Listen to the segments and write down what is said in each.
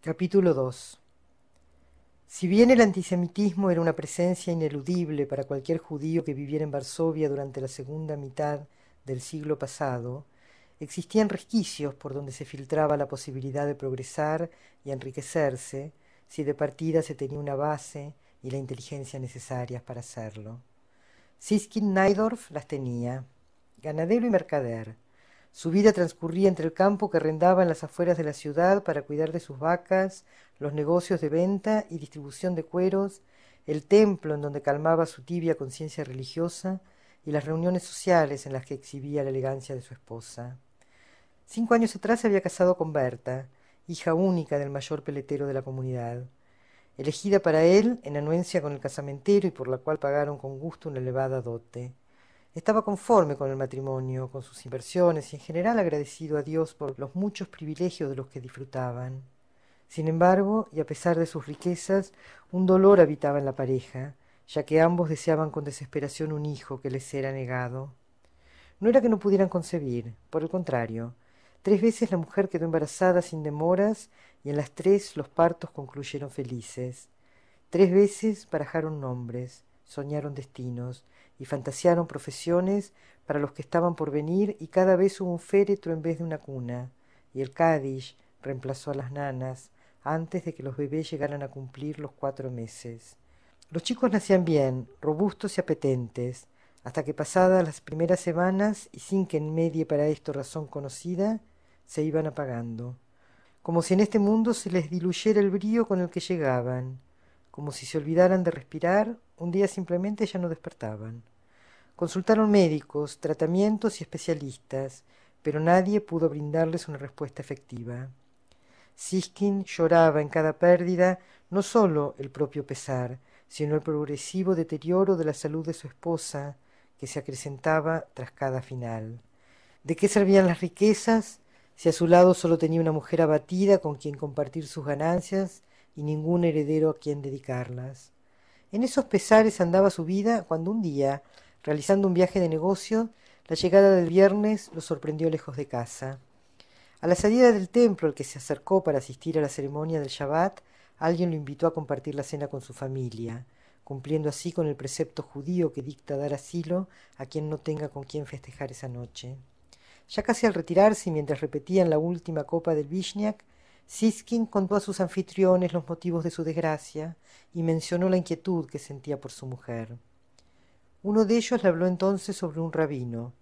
Capítulo 2. Si bien el antisemitismo era una presencia ineludible para cualquier judío que viviera en Varsovia durante la segunda mitad del siglo pasado, existían resquicios por donde se filtraba la posibilidad de progresar y enriquecerse si de partida se tenía una base y la inteligencia necesarias para hacerlo. Siskin-Neidorf las tenía, ganadero y mercader. Su vida transcurría entre el campo que arrendaba en las afueras de la ciudad para cuidar de sus vacas, los negocios de venta y distribución de cueros, el templo en donde calmaba su tibia conciencia religiosa y las reuniones sociales en las que exhibía la elegancia de su esposa. 5 años atrás se había casado con Berta, hija única del mayor peletero de la comunidad, elegida para él en anuencia con el casamentero y por la cual pagaron con gusto una elevada dote. Estaba conforme con el matrimonio, con sus inversiones y en general agradecido a Dios por los muchos privilegios de los que disfrutaban. Sin embargo, y a pesar de sus riquezas, un dolor habitaba en la pareja, ya que ambos deseaban con desesperación un hijo que les era negado. No era que no pudieran concebir, por el contrario. 3 veces la mujer quedó embarazada sin demoras y en las 3 los partos concluyeron felices. 3 veces barajaron nombres, soñaron destinos y fantasearon profesiones para los que estaban por venir y cada vez hubo un féretro en vez de una cuna, y el Kadish reemplazó a las nanas antes de que los bebés llegaran a cumplir los 4 meses. Los chicos nacían bien, robustos y apetentes, hasta que pasadas las primeras semanas y sin que medie para esto razón conocida, se iban apagando, como si en este mundo se les diluyera el brío con el que llegaban, como si se olvidaran de respirar, un día simplemente ya no despertaban. Consultaron médicos, tratamientos y especialistas, pero nadie pudo brindarles una respuesta efectiva. Siskin lloraba en cada pérdida no sólo el propio pesar, sino el progresivo deterioro de la salud de su esposa, que se acrecentaba tras cada final. ¿De qué servían las riquezas si a su lado solo tenía una mujer abatida con quien compartir sus ganancias y ningún heredero a quien dedicarlas? En esos pesares andaba su vida cuando un día, realizando un viaje de negocio, la llegada del viernes lo sorprendió lejos de casa. A la salida del templo al que se acercó para asistir a la ceremonia del Shabbat, alguien lo invitó a compartir la cena con su familia, cumpliendo así con el precepto judío que dicta dar asilo a quien no tenga con quien festejar esa noche. Ya casi al retirarse y mientras repetían la última copa del Vishniak, Siskin contó a sus anfitriones los motivos de su desgracia y mencionó la inquietud que sentía por su mujer. Uno de ellos le habló entonces sobre un rabino,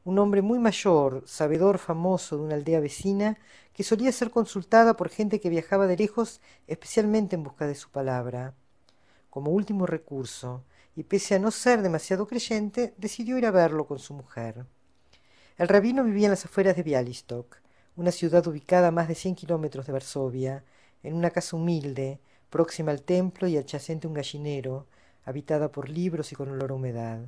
un hombre muy mayor, sabedor famoso de una aldea vecina, que solía ser consultada por gente que viajaba de lejos especialmente en busca de su palabra. Como último recurso, y pese a no ser demasiado creyente, decidió ir a verlo con su mujer. El rabino vivía en las afueras de Białystok, una ciudad ubicada a más de 100 kilómetros de Varsovia, en una casa humilde, próxima al templo y adyacente a un gallinero, habitada por libros y con olor a humedad.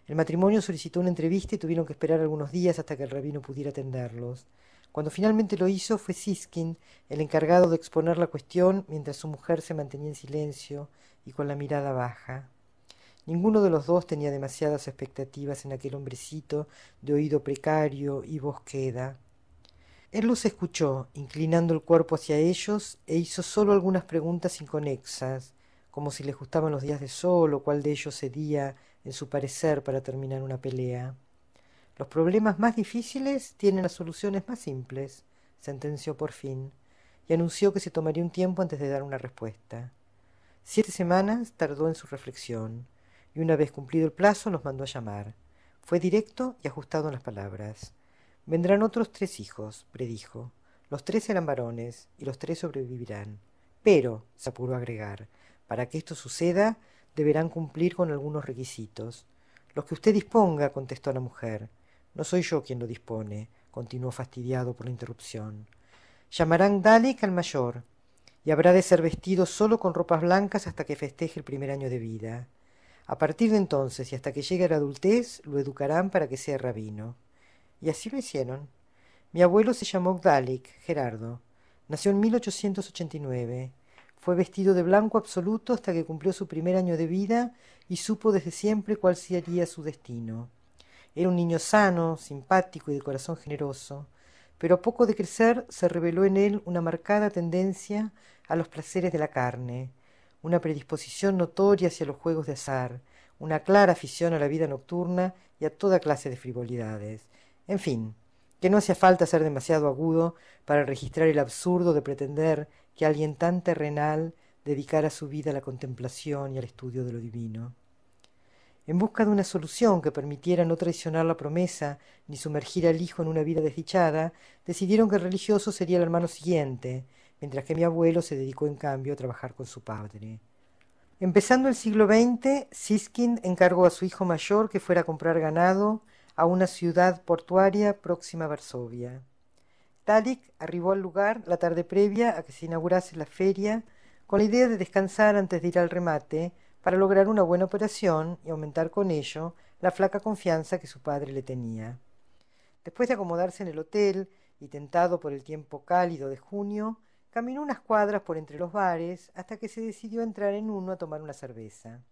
El matrimonio solicitó una entrevista y tuvieron que esperar algunos días hasta que el rabino pudiera atenderlos. Cuando finalmente lo hizo, fue Siskin el encargado de exponer la cuestión mientras su mujer se mantenía en silencio y con la mirada baja. Ninguno de los dos tenía demasiadas expectativas en aquel hombrecito de oído precario y voz queda. Él los escuchó, inclinando el cuerpo hacia ellos, e hizo solo algunas preguntas inconexas, como si les gustaban los días de sol o cuál de ellos cedía en su parecer para terminar una pelea. Los problemas más difíciles tienen las soluciones más simples, sentenció por fin, y anunció que se tomaría un tiempo antes de dar una respuesta. 7 semanas tardó en su reflexión, y una vez cumplido el plazo los mandó a llamar. Fue directo y ajustado en las palabras. Vendrán otros 3 hijos, predijo. Los 3 eran varones, y los 3 sobrevivirán. Pero, se apuró a agregar, para que esto suceda, deberán cumplir con algunos requisitos. Los que usted disponga, contestó la mujer. No soy yo quien lo dispone, continuó fastidiado por la interrupción. Llamarán Dalek al mayor, y habrá de ser vestido solo con ropas blancas hasta que festeje el primer año de vida. A partir de entonces y hasta que llegue a la adultez, lo educarán para que sea rabino. Y así lo hicieron. Mi abuelo se llamó Dalek, Gerardo. Nació en 1889. Fue vestido de blanco absoluto hasta que cumplió su primer año de vida y supo desde siempre cuál sería su destino. Era un niño sano, simpático y de corazón generoso, pero a poco de crecer se reveló en él una marcada tendencia a los placeres de la carne, una predisposición notoria hacia los juegos de azar, una clara afición a la vida nocturna y a toda clase de frivolidades. En fin, que no hacía falta ser demasiado agudo para registrar el absurdo de pretender que alguien tan terrenal dedicara su vida a la contemplación y al estudio de lo divino. En busca de una solución que permitiera no traicionar la promesa ni sumergir al hijo en una vida desdichada, decidieron que el religioso sería el hermano siguiente, mientras que mi abuelo se dedicó en cambio a trabajar con su padre. Empezando el siglo XX, Siskin encargó a su hijo mayor que fuera a comprar ganado a una ciudad portuaria próxima a Varsovia. Talik arribó al lugar la tarde previa a que se inaugurase la feria, con la idea de descansar antes de ir al remate, para lograr una buena operación y aumentar con ello la flaca confianza que su padre le tenía. Después de acomodarse en el hotel y tentado por el tiempo cálido de junio, caminó unas cuadras por entre los bares hasta que se decidió a entrar en uno a tomar una cerveza.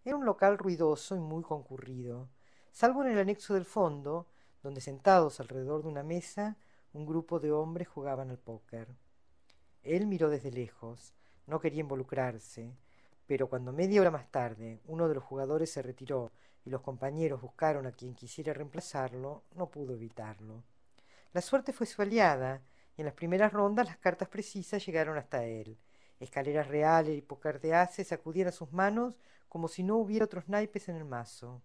Era un local ruidoso y muy concurrido, salvo en el anexo del fondo, donde sentados alrededor de una mesa, un grupo de hombres jugaban al póker. Él miró desde lejos, no quería involucrarse, pero cuando media hora más tarde uno de los jugadores se retiró y los compañeros buscaron a quien quisiera reemplazarlo, no pudo evitarlo. La suerte fue su aliada, y en las primeras rondas las cartas precisas llegaron hasta él. Escaleras reales y póker de ases acudían a sus manos como si no hubiera otros naipes en el mazo.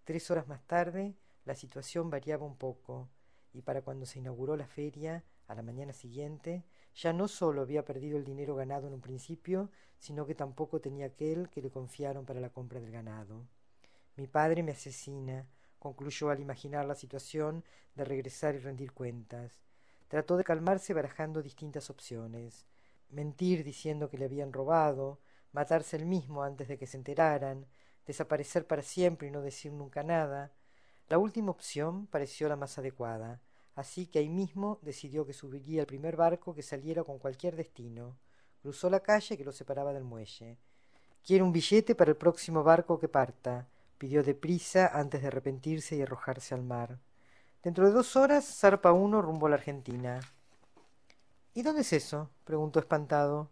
3 horas más tarde, la situación variaba un poco, y para cuando se inauguró la feria, a la mañana siguiente, ya no solo había perdido el dinero ganado en un principio, sino que tampoco tenía aquel que le confiaron para la compra del ganado. Mi padre me asesina, concluyó al imaginar la situación de regresar y rendir cuentas. Trató de calmarse barajando distintas opciones. Mentir diciendo que le habían robado, matarse él mismo antes de que se enteraran, desaparecer para siempre y no decir nunca nada. La última opción pareció la más adecuada, así que ahí mismo decidió que subiría al primer barco que saliera con cualquier destino. Cruzó la calle que lo separaba del muelle. «Quiero un billete para el próximo barco que parta», pidió deprisa antes de arrepentirse y arrojarse al mar. «Dentro de 2 horas zarpa uno rumbo a la Argentina». «¿Y dónde es eso?», preguntó espantado.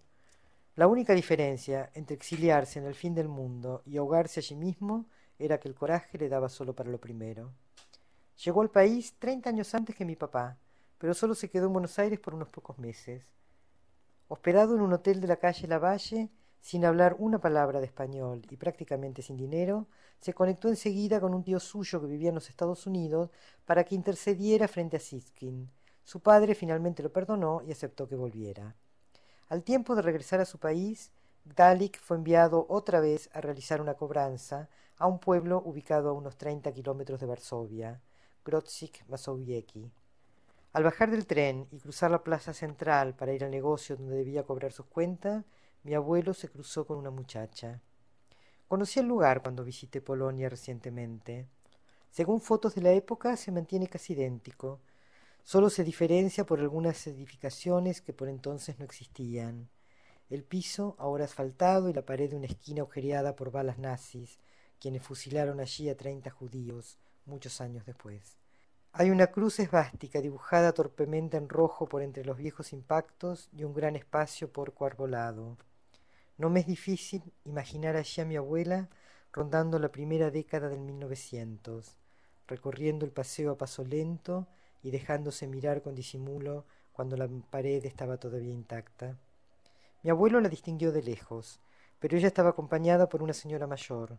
La única diferencia entre exiliarse en el fin del mundo y ahogarse allí mismo era que el coraje le daba solo para lo primero. Llegó al país 30 años antes que mi papá, pero solo se quedó en Buenos Aires por unos pocos meses. Hospedado en un hotel de la calle Lavalle, sin hablar una palabra de español y prácticamente sin dinero, se conectó enseguida con un tío suyo que vivía en los Estados Unidos para que intercediera frente a Siskin. Su padre finalmente lo perdonó y aceptó que volviera. Al tiempo de regresar a su país, Gdalik fue enviado otra vez a realizar una cobranza a un pueblo ubicado a unos 30 kilómetros de Varsovia, Grodzic Mazowiecki. Al bajar del tren y cruzar la plaza central para ir al negocio donde debía cobrar sus cuentas, mi abuelo se cruzó con una muchacha. Conocí el lugar cuando visité Polonia recientemente. Según fotos de la época, se mantiene casi idéntico. Solo se diferencia por algunas edificaciones que por entonces no existían. El piso, ahora asfaltado, y la pared de una esquina agujereada por balas nazis, quienes fusilaron allí a 30 judíos, muchos años después. Hay una cruz esvástica dibujada torpemente en rojo por entre los viejos impactos y un gran espacio porco arbolado. No me es difícil imaginar allí a mi abuela rondando la primera década del 1900, recorriendo el paseo a paso lento y dejándose mirar con disimulo cuando la pared estaba todavía intacta. Mi abuelo la distinguió de lejos, pero ella estaba acompañada por una señora mayor.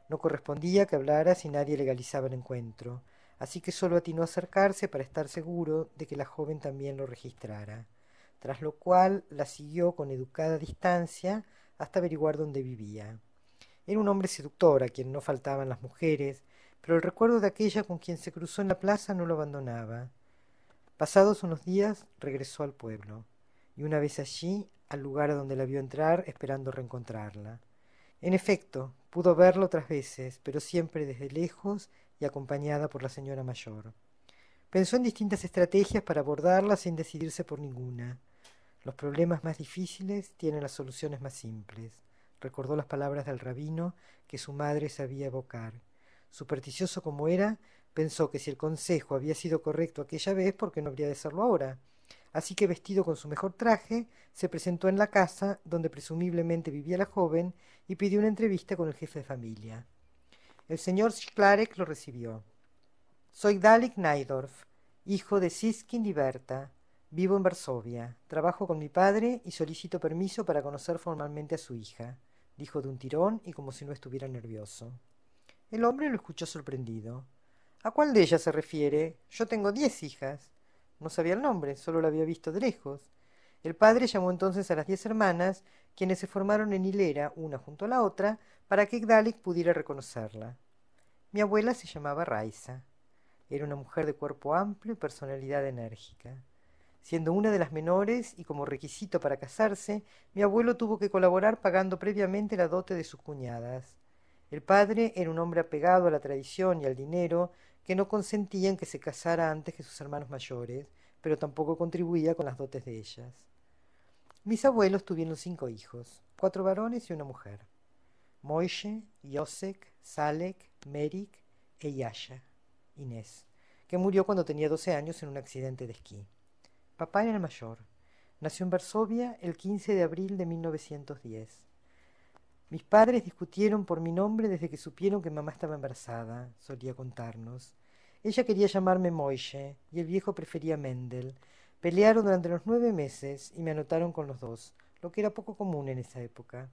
No correspondía que hablara si nadie legalizaba el encuentro, así que solo atinó a acercarse para estar seguro de que la joven también lo registrara, tras lo cual la siguió con educada distancia hasta averiguar dónde vivía. Era un hombre seductor a quien no faltaban las mujeres, pero el recuerdo de aquella con quien se cruzó en la plaza no lo abandonaba. Pasados unos días regresó al pueblo, y una vez allí, al lugar a donde la vio entrar, esperando reencontrarla. En efecto, pudo verla otras veces, pero siempre desde lejos y acompañada por la señora mayor. Pensó en distintas estrategias para abordarla sin decidirse por ninguna. Los problemas más difíciles tienen las soluciones más simples. Recordó las palabras del rabino que su madre sabía evocar. Supersticioso como era, Pensó que si el consejo había sido correcto aquella vez, ¿por qué no habría de serlo ahora? Así que vestido con su mejor traje, se presentó en la casa donde presumiblemente vivía la joven y pidió una entrevista con el jefe de familia. El señor Schlarek lo recibió. Soy Dalek Naidorf, hijo de Siskin y Berta. Vivo en Varsovia. Trabajo con mi padre y solicito permiso para conocer formalmente a su hija, dijo de un tirón y como si no estuviera nervioso. El hombre lo escuchó sorprendido. ¿A cuál de ellas se refiere? Yo tengo 10 hijas. No sabía el nombre, solo la había visto de lejos. El padre llamó entonces a las 10 hermanas, quienes se formaron en hilera, una junto a la otra, para que Dalek pudiera reconocerla. Mi abuela se llamaba Raisa. Era una mujer de cuerpo amplio y personalidad enérgica. Siendo una de las menores y como requisito para casarse, mi abuelo tuvo que colaborar pagando previamente la dote de sus cuñadas. El padre era un hombre apegado a la tradición y al dinero, que no consentía en que se casara antes que sus hermanos mayores, pero tampoco contribuía con las dotes de ellas. Mis abuelos tuvieron 5 hijos, 4 varones y una mujer: Moishe, Josek, Salek, Merik e Yasha, Inés, que murió cuando tenía 12 años en un accidente de esquí. Papá era el mayor. Nació en Varsovia el 15 de abril de 1910. Mis padres discutieron por mi nombre desde que supieron que mamá estaba embarazada, solía contarnos. Ella quería llamarme Moishe y el viejo prefería Mendel. Pelearon durante los 9 meses y me anotaron con los dos, lo que era poco común en esa época.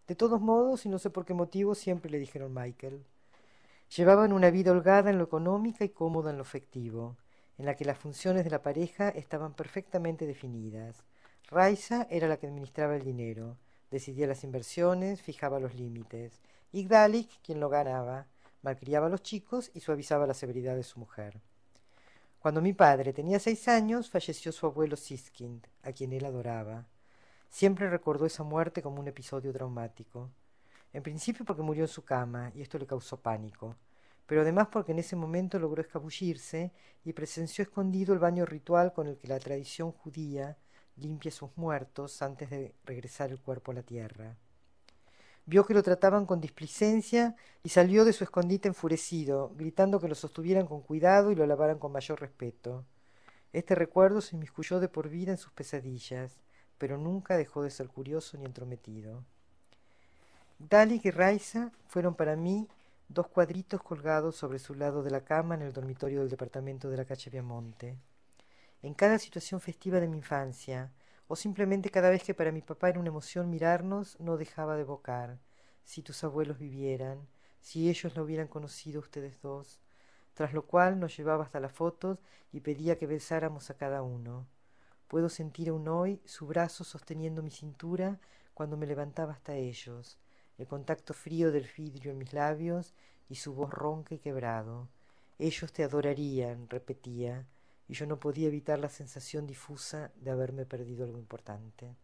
De todos modos, y no sé por qué motivo, siempre le dijeron Michael. Llevaban una vida holgada en lo económica y cómoda en lo afectivo, en la que las funciones de la pareja estaban perfectamente definidas. Raisa era la que administraba el dinero, decidía las inversiones, fijaba los límites, y Gdalik quien lo ganaba, malcriaba a los chicos y suavizaba la severidad de su mujer. Cuando mi padre tenía 6 años, falleció su abuelo Siskind, a quien él adoraba. Siempre recordó esa muerte como un episodio traumático. En principio porque murió en su cama, y esto le causó pánico, pero además porque en ese momento logró escabullirse y presenció escondido el baño ritual con el que la tradición judía limpia a sus muertos antes de regresar el cuerpo a la tierra. Vio que lo trataban con displicencia y salió de su escondite enfurecido, gritando que lo sostuvieran con cuidado y lo lavaran con mayor respeto. Este recuerdo se inmiscuyó de por vida en sus pesadillas, pero nunca dejó de ser curioso ni entrometido. Dalik y Raisa fueron para mí 2 cuadritos colgados sobre su lado de la cama en el dormitorio del departamento de la calle Viamonte. En cada situación festiva de mi infancia, o simplemente cada vez que para mi papá era una emoción mirarnos, no dejaba de evocar: si tus abuelos vivieran, si ellos lo hubieran conocido ustedes dos, tras lo cual nos llevaba hasta las fotos y pedía que besáramos a cada uno. Puedo sentir aún hoy su brazo sosteniendo mi cintura cuando me levantaba hasta ellos, el contacto frío del vidrio en mis labios y su voz ronca y quebrado. Ellos te adorarían, repetía, y yo no podía evitar la sensación difusa de haberme perdido algo importante.